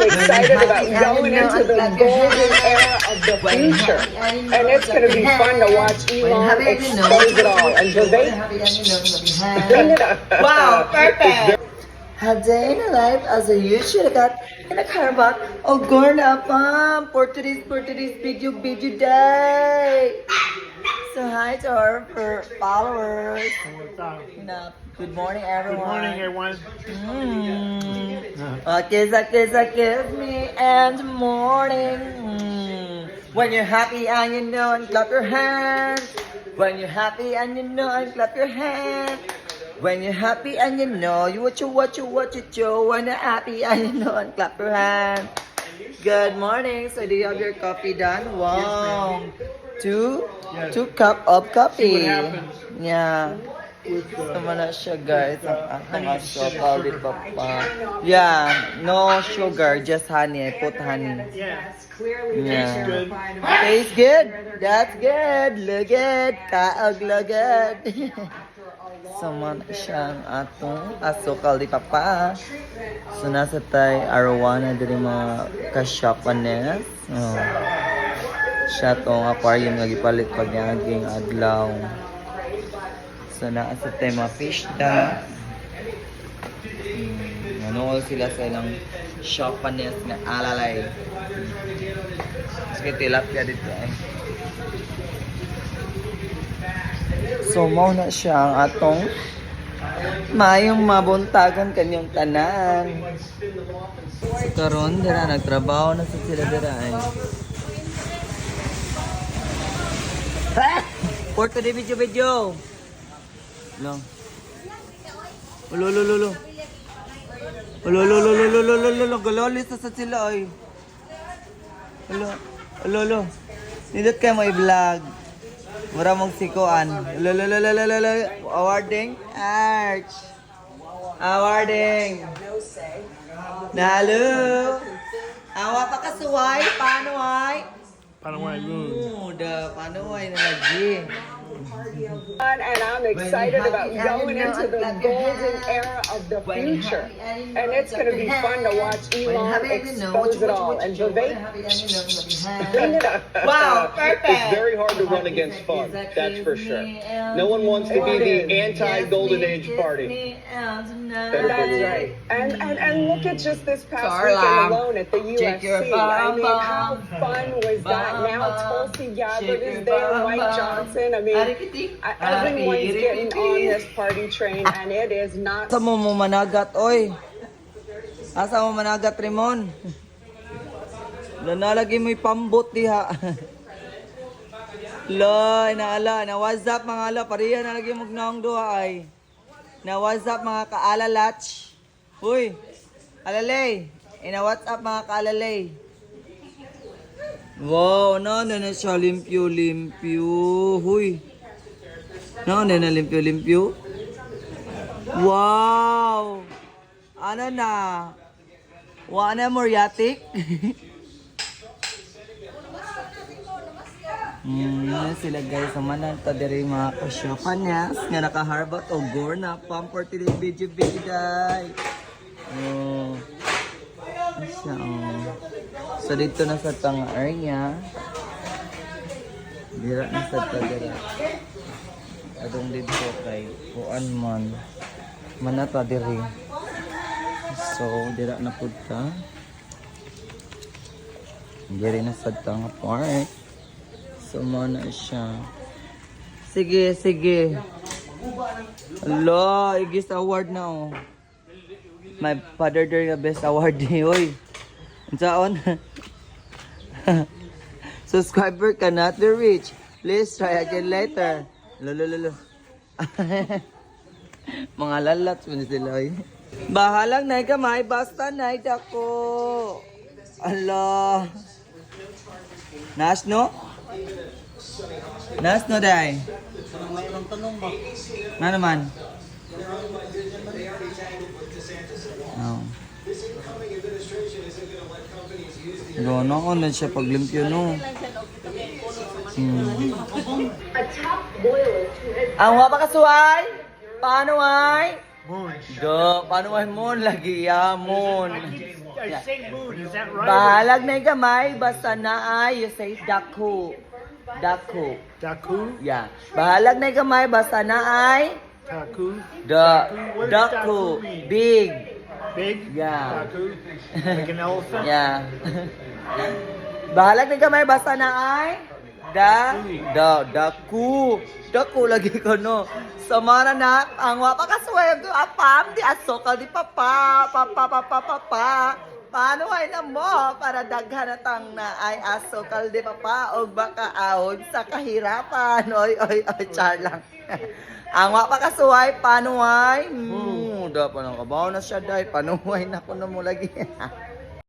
excited about going into the golden era of the future. And it's going to be fun to watch Elon expose it all. And Vivek, Wow, perfect! A day in a life as a YouTuber got in a caravan of Gorna Farm for today's video day. So hi to our followers. Good morning everyone. Good morning, everyone. Kiss me and morning. When you're happy and you know and clap your hands. When you're happy and you know and clap your hands. When you're happy and you know you what you do. When you're happy and you know and clap your hands. Good morning. So do you have your coffee done? Wow. Two cup of coffee. See what happens. Yeah. Sama na siya guys. Ang asukal di pa pa. Yeah. No sugar. Just honey. I put honey. Yeah. Yeah. Good. Tastes good. That's good. Look good. Kaag look good. Sama na siyang atong asukal di pa pa. So nasa tayo arwana diri mga kasyapanes. Oh. Siya tong aquarium nga gipalit pag naging adlaw. So naasa tayo mga fish tank. Nanool sila sa ilang shoppanes na alalay. Sige tilapia dito eh. So mao na siya ang atong mayong mabuntagan kanyang tanan. So karon dira nagtrabaho na sa sila dira eh. For today video. No. Ulo. Galolis sa sila ay. Ulo. Nindot kayo mo i-vlog. Mura mong sikuan. Awarding. Arch. Awarding. Nalo. Awa pa kasuway. Paano ay? Paano mo Paano ay na lagi? and I'm excited about going into the golden era of the future. And it's going to be fun to watch Elon expose it all. And Vivek, Wow, It's perfect! very hard to run against fun, that's for sure. No one wants to be the anti-Golden Age party. that's right. And look at just this past Carla, weekend alone at the check your UFC. I mean, bum, how fun was that? Now Tulsi Gabbard is there, Mike Johnson. I mean, everyone's getting on this party train, and it is not. Asa mo managat, oy? Asa mo managat, Ramon? Nalagi mo pambot diha. Loy, na WhatsApp mga ala, pariya nalagi mo gnaong duha ay. Na WhatsApp mga kaalalach. Uy, alalay. Ina WhatsApp mga kaalalay. Wow, na siya limpyo. Huy. Na limpyo. Wow. Ano na? Wana moriatic? Sila guys, manan ta diri mga kasyapanes nga nakaharbat og Gorna Farm for today's video guys. Oh. Siya, oh. So dito na sa tang area. Dira na sa dira. Adong dito kay kuan man. Manata diri. So dira na pud ta. Diri na sa tang park. So na siya. Sige. Hello, igis award na oh. My father during the best award ni oy. Unsaon? Subscriber cannot be reached. Please try again later. Lolo. Mga lalats mo sila oy. Bahalang nay kamay basta nay dako. Allah. Nasno day. Mayroong tanong ba? Na naman? No. Doon ako na siya paglimpyo no. Ang wapa kasuway? Paano ay? Moon. Do, paano ay mon lagi ya mon. I say mood. Is that right? Bahalag na yung gamay, basta na ay, you say daku. Daku. Daku. Yeah. Bahalag na yung gamay, basta na ay, Taku. daku. What does daku mean? Big. Big? Yeah. Daku. Like an elephant? Yeah. Bahalag na yung gamay, basta na ay, daku. Daku lagi ko, no. Samara na, ang wapakasway ko, apam, di asokal, di papa. Paano ay na mo para daghan na tang na ay asokal, di papa, o baka ahon sa kahirapan. Oy, char lang. Ang wapakasway, paano ay? Da pa nang kabaw na siya, day. Paano ay na ko na mo lagi.